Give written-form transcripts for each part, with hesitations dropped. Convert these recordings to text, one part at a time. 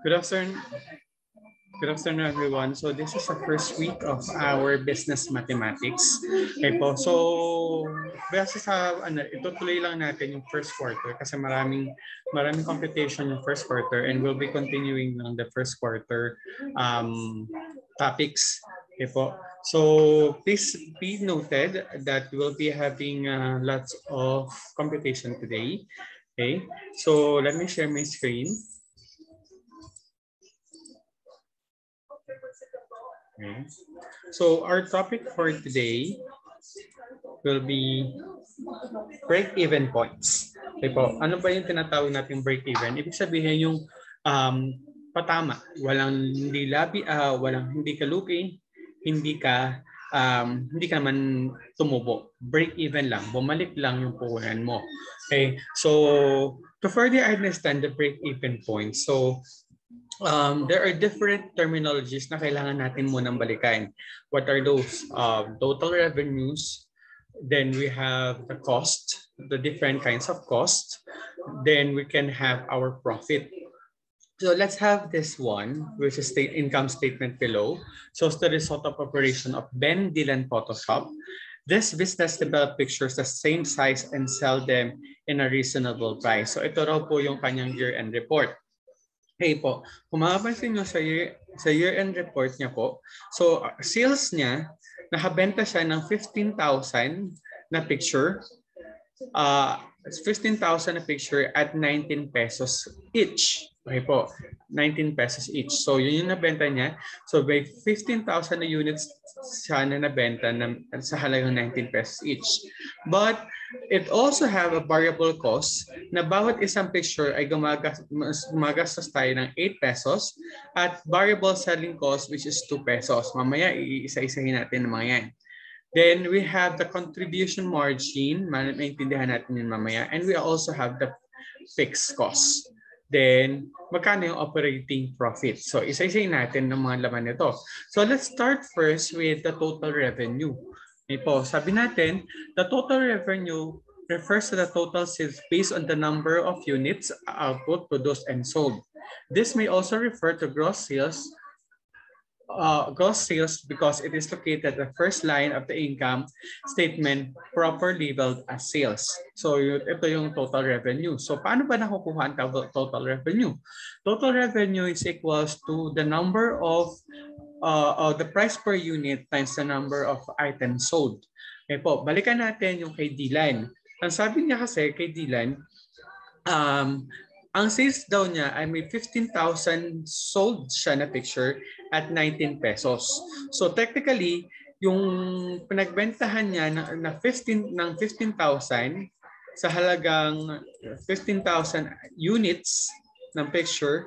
Good afternoon. Good afternoon, everyone. So this is the first week of our business mathematics. Okay po. So base sa itutuloy lang natin yung first quarter kasi maraming computation yung first quarter and we'll be continuing on the first quarter topics. Okay po. So please be noted that we'll be having lots of computation today. Okay. So let me share my screen. Okay. So our topic for today will be break-even points. Okay po, ano ba yung tinatawag nating break-even? Ibig sabihin yung patama, hindi ka lugi, hindi ka naman tumubo. Break-even lang, bumalik lang yung puhunan mo. Okay, so to further understand the break-even point, so there are different terminologies na kailangan natin munang balikan. What are those? Total revenues, then we have the cost, the different kinds of cost, then we can have our profit. So let's have this one, which is the income statement below. So it's the result of operation of Ben Dillon Photoshop. This business developed pictures the same size and sell them in a reasonable price. So ito raw po yung kanyang year-end report. Hey po, kung makapansin nyo sa year-end report niya po, so sales niya, nakabenta siya ng 15,000 na picture, 15,000 na picture at 19 pesos each. Okay po, 19 pesos each. So yun yung nabenta niya. So by 15,000 na units siya na nabenta sa halagang 19 pesos each. But it also have a variable cost na bawat isang picture ay gumagastos tayo ng 8 pesos at variable selling cost which is 2 pesos. Mamaya iisa-isahin natin ng mga yan. Then we have the contribution margin, maintindihan natin yun mamaya, and we also have the fixed cost. Then magkano yung operating profit? So isa-isahin natin ng mga laman nito. So let's start first with the total revenue. Po, sabi natin, the total revenue refers to the total sales based on the number of units output, produced, and sold. This may also refer to gross sales because it is located at the first line of the income statement properly labeled as sales. So ito yung total revenue. So paano ba nakukuha ang total revenue? Total revenue is equals to the number of the price per unit times the number of items sold. Okay po, balikan natin yung kay Dylan. Ang sabi niya kasi kay Dylan, ang sales daw niya ay may 15,000 sold siya na picture at 19 pesos. So technically, yung pinagbentahan niya ng 15,000 sa halagang 15,000 units ng picture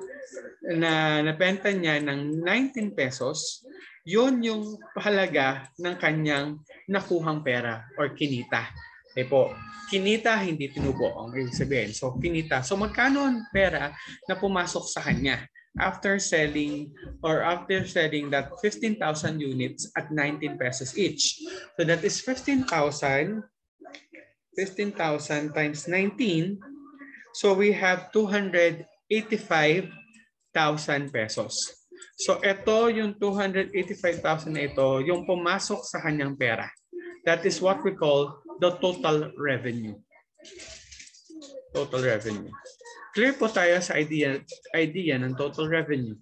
na nabenta niya ng 19 pesos, yun yung halaga ng kanyang nakuhang pera or kinita. Okay po, kinita hindi tinubo ang ibig sabihin. So kinita. So magkano ang pera na pumasok sa kanya after selling that 15,000 units at 19 pesos each. So that is 15,000 times 19. So we have 285,000 pesos. So ito yung 285,000 na ito, yung pumasok sa kanyang pera. That is what we call the total revenue. Total revenue. Clear po tayo sa idea ng total revenue.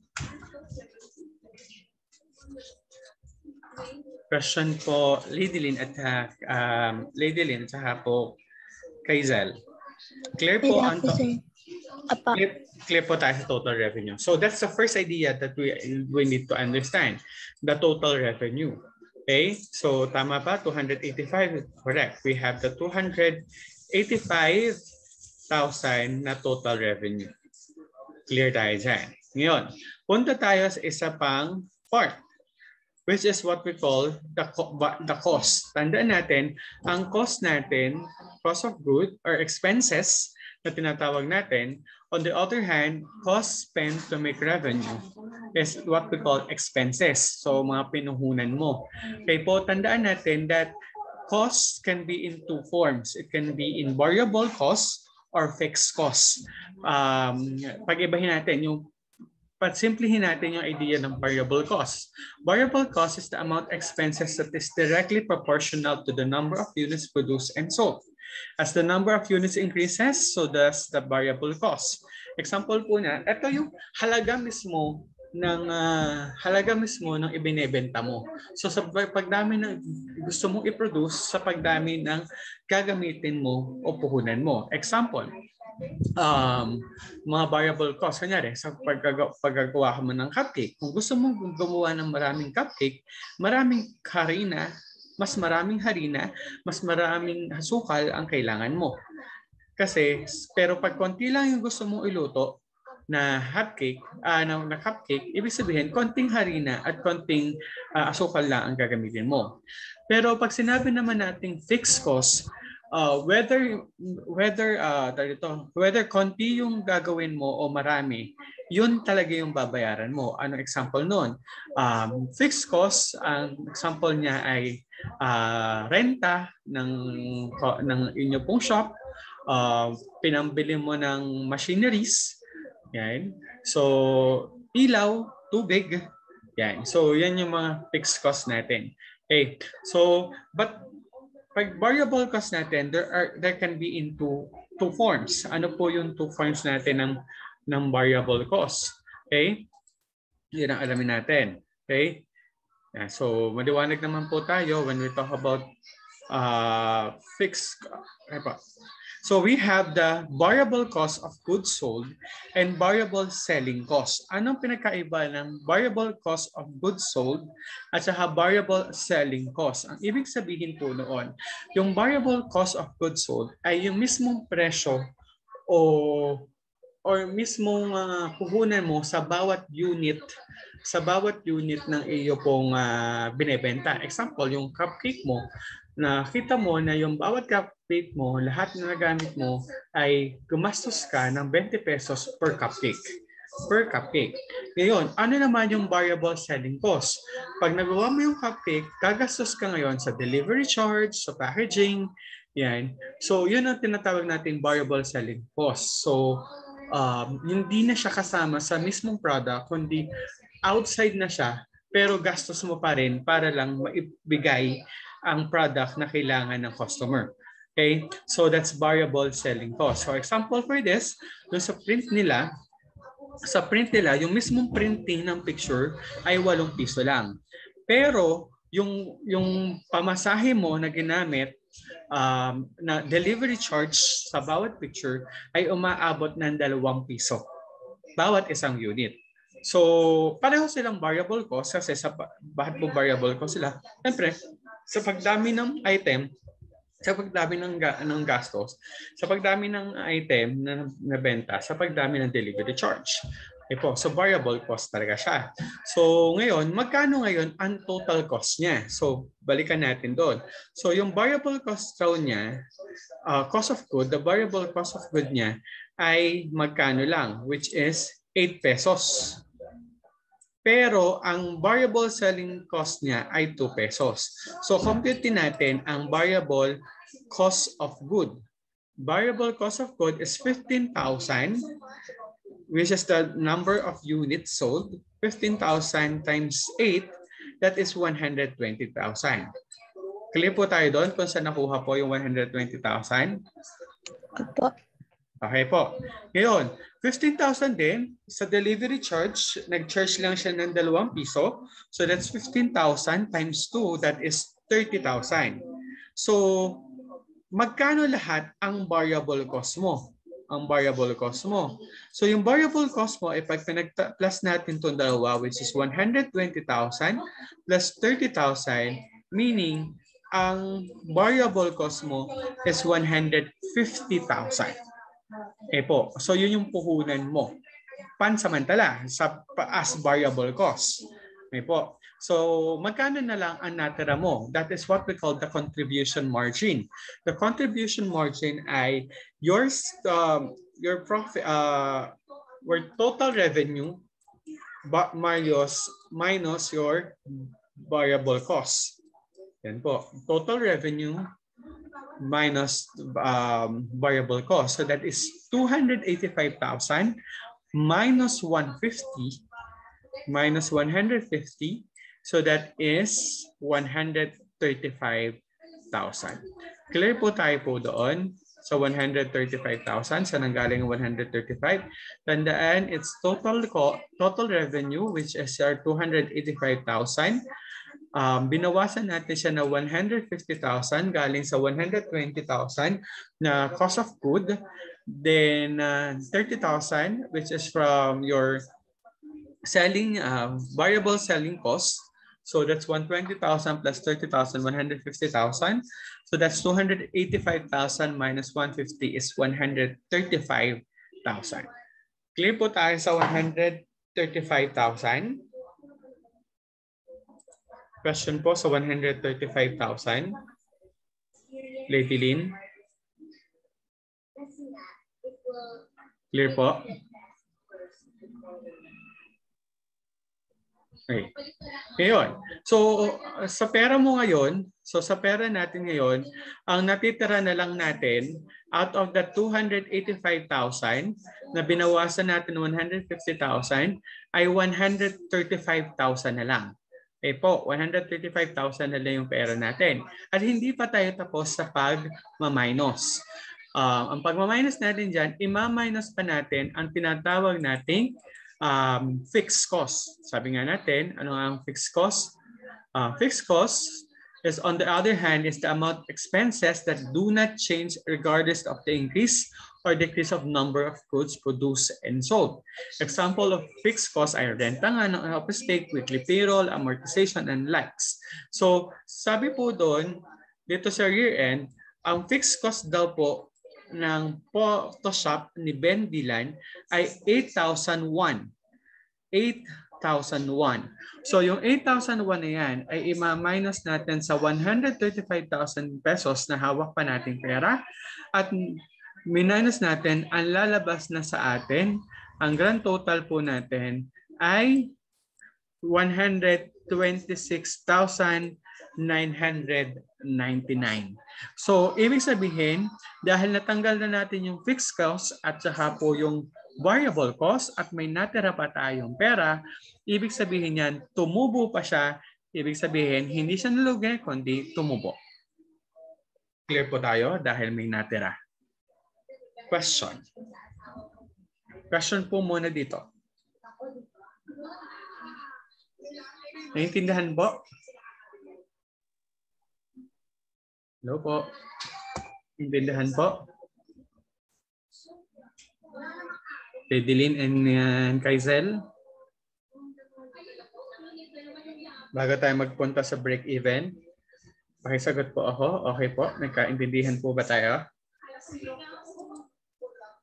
Question po, Lady Lynn at saka po Kaizel. Clear po ang clear po tayo sa total revenue. So that's the first idea that we need to understand, the total revenue. Okay, so tama ba? 285, correct. We have the 285,000 na total revenue. Clear tayo dyan. Ngayon, punta tayo sa isa pang part, which is what we call the cost. Tandaan natin, ang cost natin, cost of goods or expenses na tinatawag natin. On the other hand, cost spent to make revenue is what we call expenses. So mga pinuhunan mo. Okay po, tandaan natin that costs can be in two forms. It can be in variable costs or fixed costs. Pag-ibahin natin yung simplihin natin yung idea ng variable cost. Variable cost is the amount expenses that is directly proportional to the number of units produced and sold. As the number of units increases, so does the variable cost. Example po na, ito yung halaga mismo ng ibinebenta mo. So sa pagdami ng gusto mong i-produce, sa pagdami ng gagamitin mo o puhunan mo. Example, mga variable cost. Kanyari, sa paggagawa mo ng cupcake, kung gusto mo gumawa ng maraming cupcake, maraming harina, mas maraming asukal ang kailangan mo. Kasi, pero pag konti lang yung gusto mong iluto na cupcake, ibig sabihin, konting harina at konting asukal lang ang gagamitin mo. Pero pag sinabi naman nating fixed cost, whether konti yung gagawin mo o marami, yun talaga yung babayaran mo. Anong example nun? Fixed cost, ang example niya ay renta ng inyo pong shop, pinambili mo ng machineries, yan. So, ilaw, tubig, yan. So, yan yung mga fixed cost natin. Okay. So, but pag variable cost natin, there can be in two forms. Ano po yung two forms natin ng variable cost? Okay? Yan ang alamin natin. Okay? Yeah, so maliwanag naman po tayo when we talk about fixed. So we have the variable cost of goods sold and variable selling cost. Anong pinakaiba ng variable cost of goods sold at saka variable selling cost? Ang ibig sabihin po noon, yung variable cost of goods sold ay yung mismong presyo or mismong puhunan mo sa bawat unit ng iyo pong binebenta. Example, yung cupcake mo, nakita mo na yung bawat cupcake mo, lahat na nagamit mo ay gumastos ka ng 20 pesos per cupcake. Ngayon, ano naman yung variable selling cost? Pag nagawa mo yung cupcake, gagastos ka ngayon sa delivery charge, sa packaging, yan. So, yun ang tinatawag nating variable selling cost. So, hindi na siya kasama sa mismong product, kundi outside na siya, pero gastos mo pa rin para lang maibigay ang product na kailangan ng customer. Okay? So that's variable selling cost. So example for this, doon sa print nila, yung mismong printing ng picture ay 8 piso lang. Pero yung pamasahe mo na ginamit na delivery charge sa bawat picture ay umaabot ng 2 piso bawat isang unit. So, pareho silang variable cost kasi bakit po variable cost sila? Siyempre, sa pagdami ng item, sa pagdami ng gastos, sa pagdami ng item na benta, sa pagdami ng delivery charge. Okay po, so variable cost talaga siya. So, ngayon, magkano ngayon ang total cost niya? So, balikan natin doon. So, yung variable cost raw niya, cost of good, the variable cost of good niya ay magkano lang, which is 8 pesos. Pero ang variable selling cost niya ay 2 pesos. So compute natin ang variable cost of good. Variable cost of good is 15,000, which is the number of units sold. 15,000 times 8, that is 120,000. Clear po tayo doon kung saan nakuha po yung 120,000? Opo. Okay po. Ngayon, 15,000 din sa delivery charge, nag-charge lang siya ng 2 piso. So that's 15,000 times 2, that is 30,000. So magkano lahat ang variable cost mo? So yung variable cost mo ay pag pinag-plus natin itong dalawa, which is 120,000 plus 30,000, meaning ang variable cost mo is 150,000. Po, so yun yung puhunan mo. Pansamantala as variable cost. Po. So magkano na lang ang natira mo? That is what we call the contribution margin. The contribution margin ay your profit, your total revenue minus your variable cost. Yan po. Total revenue minus variable cost. So that is 285,000 minus 150 minus 150. So that is 135,000. Clear po tayo po doon sa 135,000. Saan nanggaling 135? Tandaan, it's total revenue which is our 285,000. Binawasan natin siya na 150,000 galing sa 120,000 na cost of good. Then 30,000 which is from your selling variable selling cost. So that's 120,000 plus 30,000, 150,000. So that's 285,000 minus 150 is 135,000. Clear po tayo sa 135,000. Question po sa 135,000. Lady Lynn. Clear po? Okay. Ngayon, so sa pera mo ngayon, sa pera natin ngayon, ang natitira na lang natin out of the 285,000 na binawasan natin 150,000 ay 135,000 na lang. Okay po, 135,000 na lang yung pera natin. At hindi pa tayo tapos sa pag-minus. Ang pag-minus natin dyan, ima-minus pa natin ang tinatawag nating fixed cost. Sabi nga natin, ano ang fixed cost? Fixed cost is, on the other hand, is the amount of expenses that do not change regardless of the increase or decrease of number of goods produced and sold. Example of fixed cost ay renta nga ng office space, weekly payroll, amortization, and likes. So, sabi po doon, dito sa year-end, ang fixed cost daw po ng Photoshop ni Ben Dilan ay 8,001. 8,001. So yung 8,001 na yan ay ima-minus natin sa 135,000 pesos na hawak pa nating pera at minus natin ang lalabas na sa atin. Ang grand total po natin ay 126,999. So, ibig sabihin, dahil natanggal na natin yung fixed cost at saka po yung variable cost at may natira pa tayong pera, ibig sabihin yan, tumubo pa siya. Ibig sabihin, hindi siya nalugi, kundi tumubo. Clear po tayo dahil may natira. Question. Question po muna dito. Naiintindihan po? Hello po. Intindihan po. Dedilin and Kaizel. Bago tayo magpunta sa break-even, pakisagot po ako. Okay po. Nagkaintindihan po ba tayo?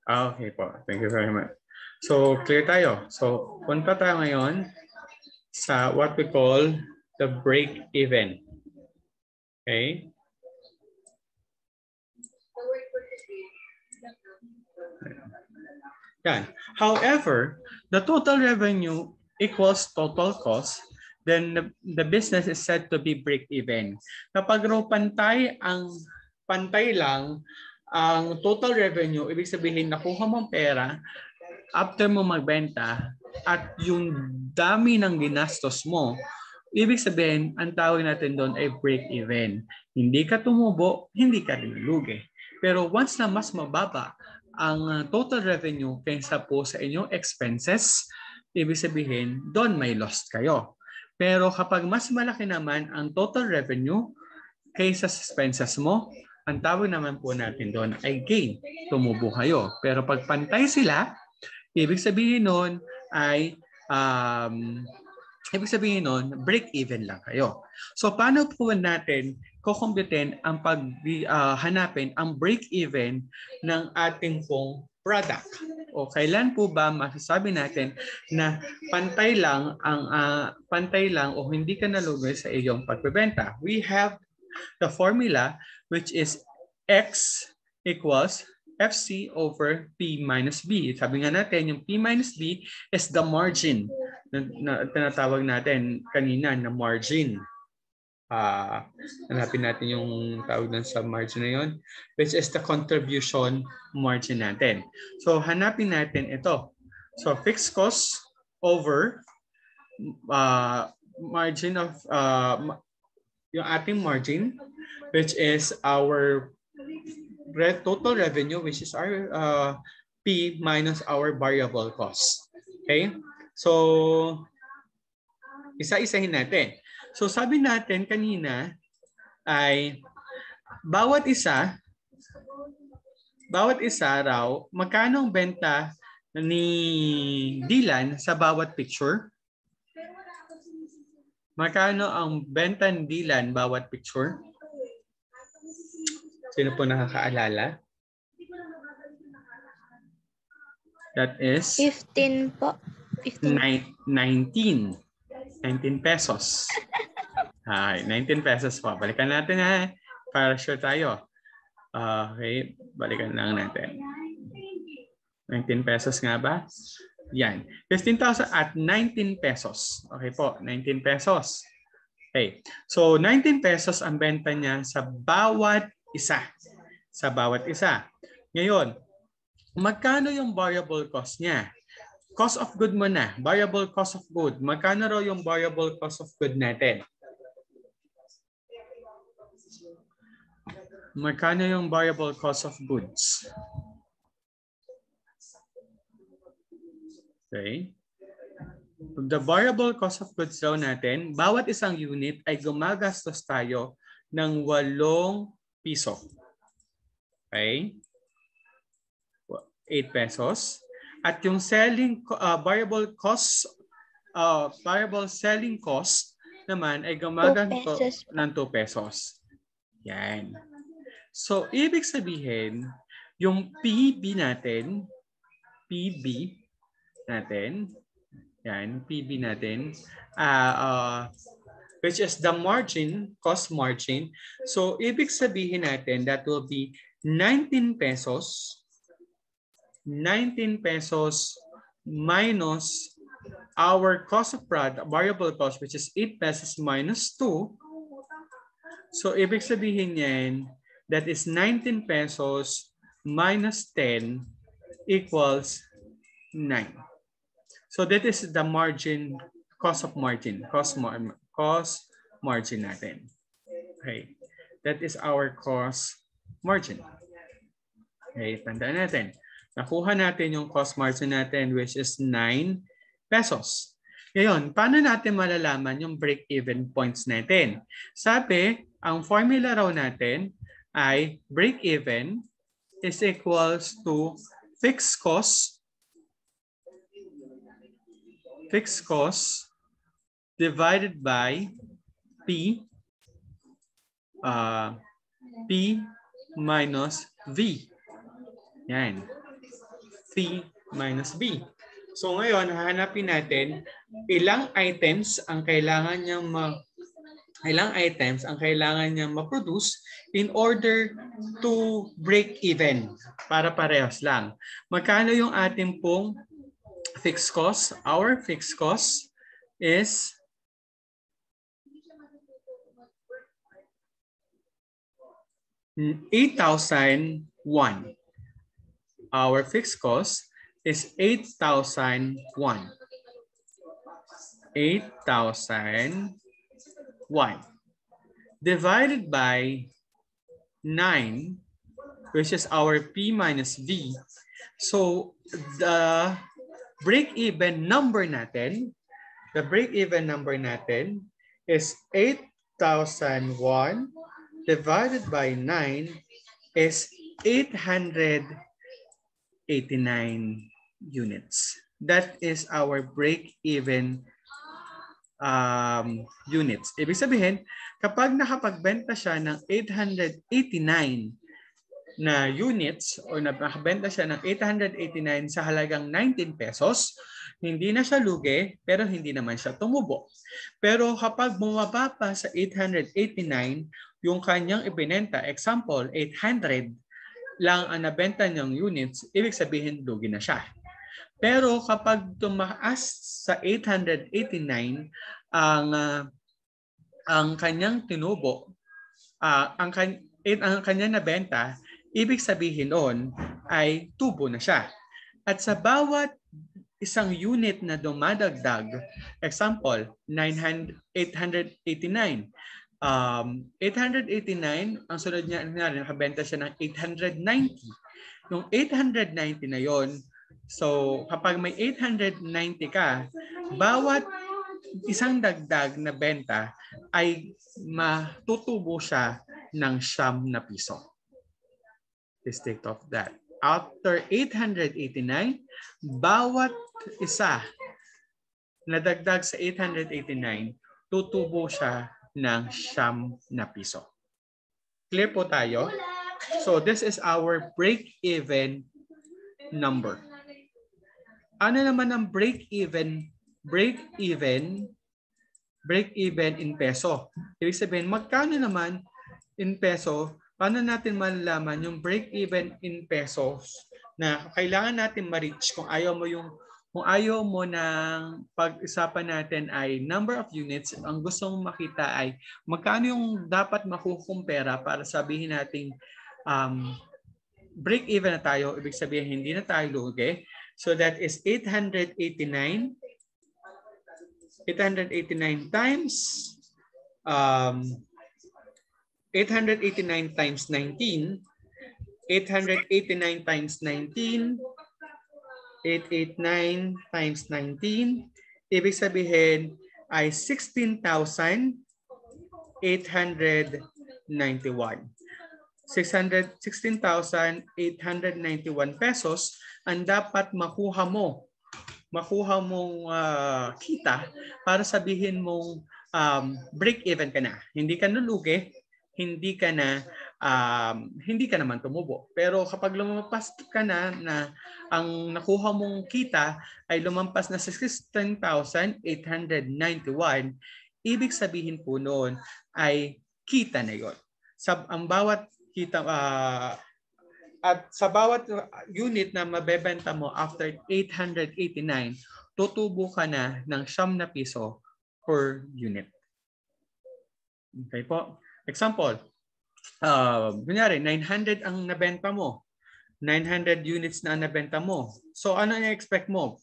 Okay po. Thank you very much. So, clear tayo. So, punta tayo ngayon sa what we call the break-even. Okay? Yan. However, the total revenue equals total cost, then the business is said to be break-even. Kapag raw pantay lang ang total revenue, ibig sabihin nakuha mong pera after mo magbenta at yung dami ng ginastos mo, ibig sabihin ang tawag natin doon ay break-even. Hindi ka tumubo, hindi ka dinulugi. Pero once na mas mababa ang total revenue kaysa po sa inyong expenses, ibig sabihin, doon may lost kayo. Pero kapag mas malaki naman ang total revenue kaysa sa expenses mo, ang tawag naman po natin doon ay gain. Tumubo kayo. Pero pag pantay sila, ibig sabihin noon ay break-even lang kayo. So paano po natin kukumputin ang hanapin ang break-even ng ating pong product? O kailan po ba masasabi natin na pantay lang o hindi ka nalugi sa iyong pagbebenta? We have the formula which is X equals FC over P minus B. Sabi nga natin, yung P minus B is the margin na tinatawag natin kanina na margin. Hanapin natin yung tawag doon sa margin na yun, which is the contribution margin natin. So, hanapin natin ito. So, fixed cost over margin of yung ating margin, which is our total revenue, which is our P minus our variable cost. Okay? So, isa-isahin natin. So, sabi natin kanina ay bawat isa raw, magkano ang benta ni Dylan sa bawat picture? Magkano ang benta ni Dylan bawat picture? Sino po nakakaalala? That is 15 po. 15. 19 pesos. Ay, 19 pesos po. Balikan natin ha. Para sure tayo. Okay, balikan lang natin. 19 pesos nga ba? Yan. 15,000 at 19 pesos. Okay po, 19 pesos. Okay. So, 19 pesos ang benta niya sa bawat isa. Sa bawat isa. Ngayon, magkano yung variable cost niya? Cost of good mo na. Variable cost of good. Magkano raw yung variable cost of good natin? Magkano yung variable cost of goods? Okay. The variable cost of goods daw natin, bawat isang unit ay gumagastos tayo ng 8 piso. Okay? 8 pesos. At yung variable selling cost naman ay gumagastos ng 2 pesos. Yan. So, ibig sabihin, yung PB natin, yan, PB natin, which is the margin, cost margin. So, ibig sabihin natin, that will be 19 pesos minus our cost of product, variable cost, which is 8 pesos minus 2. So, ibig sabihin yan, that is 19 pesos minus 10 equals 9. So that is the margin, cost margin natin. Okay. That is our cost margin. Okay, tandaan natin. Nakuha natin yung cost margin natin, which is 9 pesos. Ngayon, paano natin malalaman yung break-even points natin? Sabi, ang formula raw natin ay break-even is equals to fixed cost divided by P minus V. Yan. P minus V. So ngayon, hahanapin natin ilang items ang kailangan niyang ma-produce in order to break even para parehas lang. Magkano yung ating pong fixed cost? Our fixed cost is $8,001. Our fixed cost is $8,001. 8,001 divided by 9, which is our P minus V. So the break-even number natin is 8,001 divided by 9 is 889 units. That is our break-even units. Ibig sabihin, kapag nakapagbenta siya ng 889 na units or nakabenta siya ng 889 sa halagang 19 pesos, hindi na siya lugi pero hindi naman siya tumubo. Pero kapag bumaba pa sa 889, yung kanyang ibinenta, example, 800 lang ang nabenta niyang units, ibig sabihin lugi na siya. Pero kapag tumaas sa 889 ang kanyang tinubo, ang kanyang nabenta, ibig sabihin noon ay tubo na siya. At sa bawat isang unit na dumadagdag, example, 889. 889, ang sunod niya, nakabenta siya ng 890. Yung 890 na yon, so kapag may 890 ka, bawat isang dagdag na benta ay matutubo siya ng 9 na piso. Please take off that. After 889, bawat isa na dagdag sa 889, tutubo siya ng 9 na piso. Clear po tayo? So this is our break-even number. Ano naman ang break-even? Break-even in peso. Ibig sabihin, magkano naman in peso? Paano natin malalaman yung break-even in pesos na kailangan natin ma-reach kung ayaw mo ng pag-usapan natin ay number of units, ang gusto mong makita ay magkano yung dapat makukumpera para sabihin natin break-even na tayo, ibig sabihin hindi na tayo lugi. So that is 889 times 889 times 19, 889 times 19, 889 times 19, ibig sabihin ay 16,891. 16,891 pesos ang dapat makuha mong kita para sabihin mong break-even ka na. Hindi ka nulugi, hindi ka naman tumubo. Pero kapag lumampas ka na ang nakuha mong kita ay lumampas na sa 16,891, ibig sabihin po noon ay kita na yon. Ang bawat kita at sa bawat unit na mabebenta mo after 889, tutubo ka na ng 9 na piso per unit. Okay po. Example, kunyari 900 ang nabenta mo. 900 units na nabenta mo. So ano i-expect mo?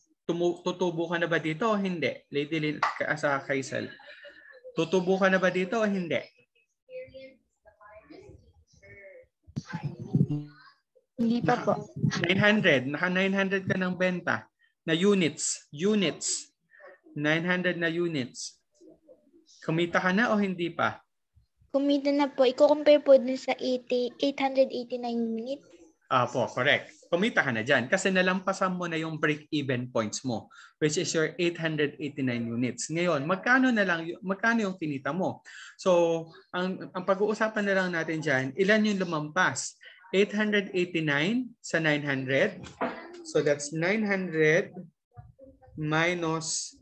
Tutubo ka na ba dito o hindi? Lady Lynn sa Kaisel. Tutubo ka na ba dito o hindi? Hindi pa po. 900. Naka 900 ka ng benta na units. 900 na units. Kumita ka na o hindi pa? Kumita na po. I-compare po dun sa 889 units. Po, correct. Kumita ka na dyan kasi nalampasan mo na yung break-even points mo, which is your 889 units. Ngayon, magkano yung kinita mo? So, ang pag-uusapan na lang natin dyan, ilan yung lumampas? 889 sa 900. So, that's 900 minus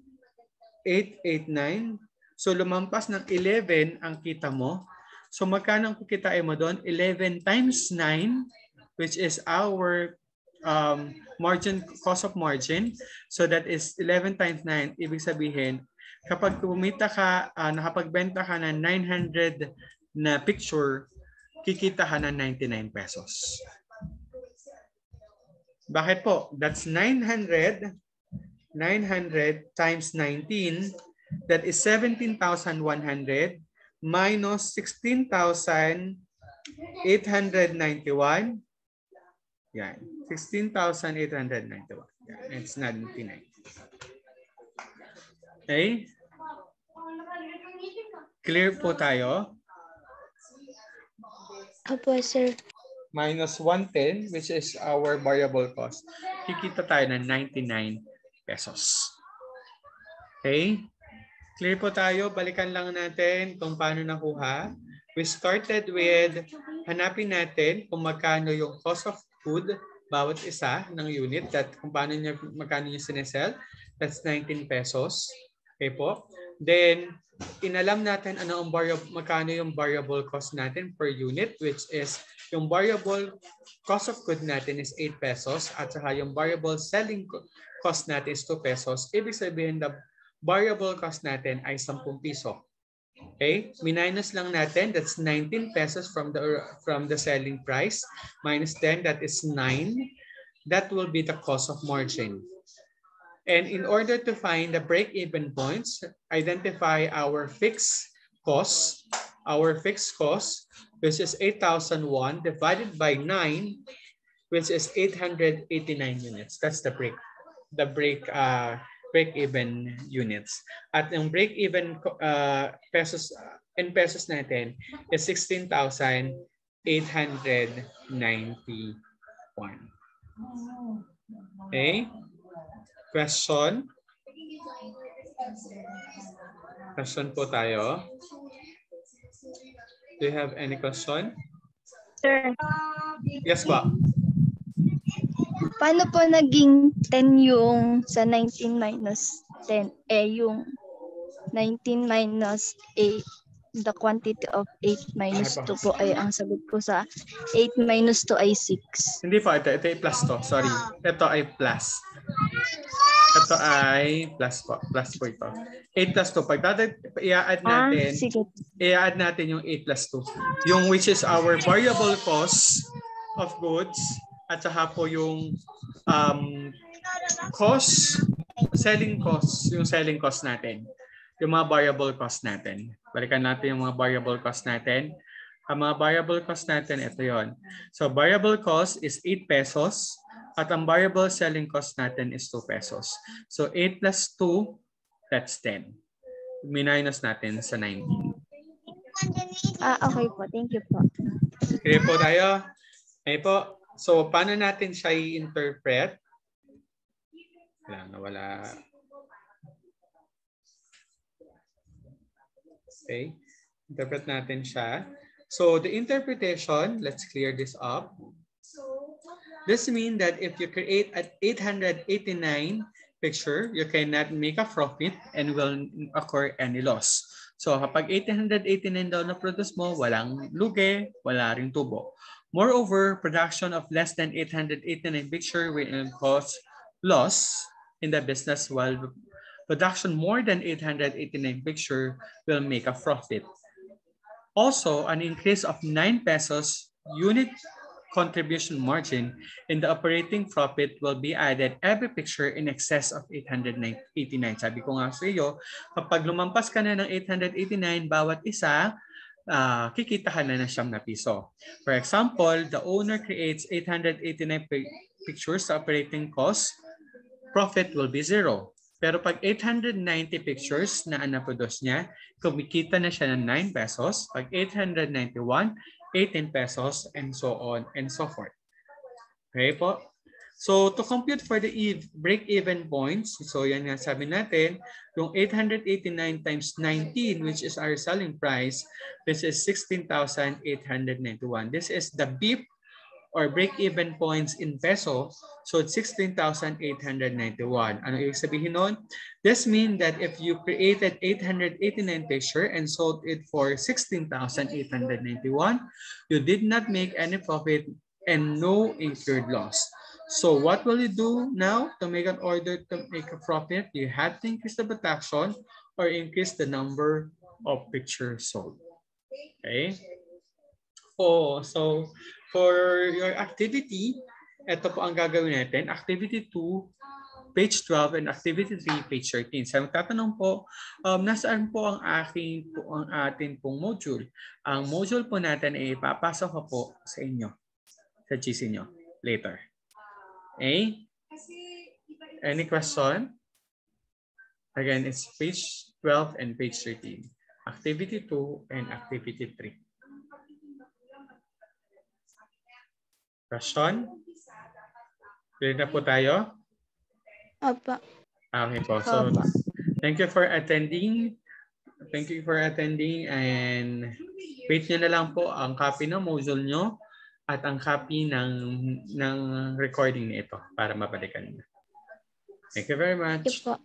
889. So, lumampas ng 11 ang kita mo. So, magkano ang kukitain mo doon? 11 times 9, which is our cost of margin. So, that is 11 times 9. Ibig sabihin, kapag kumita ka, nakapagbenta ka ng 900 na picture, kikita ka ng 99 pesos. Bakit po? That's 900 times 19. That is 17,100 minus 16,891. Yan. 16,891. Yan. It's 99. Okay? Clear po tayo? Opo, sir. Minus 110, which is our variable cost. Kikita tayo ng 99 pesos. Okay? Clear po tayo. Balikan lang natin kung paano nakuha. We started with hanapin natin kung magkano yung cost of food bawat isa ng unit, that kung magkano niya sinesell. That's 19 pesos. Okay po. Then, inalam natin magkano yung variable cost natin per unit, which is yung variable cost of good natin is 8 pesos at saka yung variable selling cost natin is 2 pesos. Ibig sabihin, the variable cost natin ay 10 piso. Okay? Minus lang natin, that's 19 pesos from the selling price. Minus 10, that is 9. That will be the cost of margin. And in order to find the break-even points, identify our fixed costs. Our fixed cost, which is 8,001 divided by 9, which is 889 units. That's the break-even units. At yung break-even pesos in pesos natin is 16,891. Okay? Question? Question po tayo. Do you have any question? Sir, Yes po. paano po naging 10 yung sa 19 minus 10? Yung 19 minus 8, the quantity of 8 minus 2 po ay ang sagot ko sa 8 minus 2 ay 6. Hindi po, ito ay plus to. Sorry. Ito ay plus. Ito ay plus po. Plus po ito. 8 plus 2. Pag i-add natin, Sige. i-add natin yung 8 plus 2. Yung which is our variable cost of goods at saka po yung cost, selling cost, yung selling cost natin. Yung mga variable cost natin. Balikan natin yung mga variable cost natin. Ang mga variable cost natin, ito yon. So variable cost is 8 pesos at ang variable selling cost natin is 2 pesos. So 8 plus 2, that's 10. Minus natin sa 19. Okay po. Thank you po. Okay po tayo. Okay po. So paano natin siya i-interpret? Nawala. Okay. Interpret natin siya. So the interpretation, let's clear this up. This means that if you create an 889 picture, you cannot make a profit and will occur any loss. So kapag 889 daw na produce mo, walang lugi, wala ring tubo. Moreover, production of less than 889 picture will cause loss in the business, while production more than 889 picture will make a profit. Also, an increase of 9 pesos unit contribution margin in the operating profit will be added every picture in excess of 889. Sabi ko nga sa iyo, kapag lumampas ka na ng 889, bawat isa, kikita ka na ng 9 piso. For example, the owner creates 889 pictures sa operating cost, profit will be 0. Pero pag 890 pictures na na-produce niya, kumikita na siya ng 9 pesos. Pag 891, 18 pesos, and so on and so forth. Okay po? So to compute for the break-even points, so yan nga sabi natin, yung 889 times 19, which is our selling price, this is 16,891. This is the BIP or break-even points in peso. So it's 16,891. Ano ibig sabihin nun? This means that if you created 889 picture and sold it for 16,891, you did not make any profit and no incurred loss. So what will you do now to make an order to make a profit? You have to increase the production or increase the number of pictures sold. Okay? So for your activity, ito po ang gagawin natin. Activity 2, page 12, and activity 3, page 13. So magtatanong po, nasaan po ang ating pong module? Ang module po natin ay ipapasok ko po sa inyo, sa GC nyo, later. Okay? Any question? Again, it's page 12 and page 13. Activity 2 and activity 3. Question? Clear na po tayo? Opo. Okay po. So, thank you for attending. Thank you for attending, and wait nyo na lang po ang copy ng module nyo at ang copy ng recording nito para mabalikan nyo. Thank you very much. Thank you po.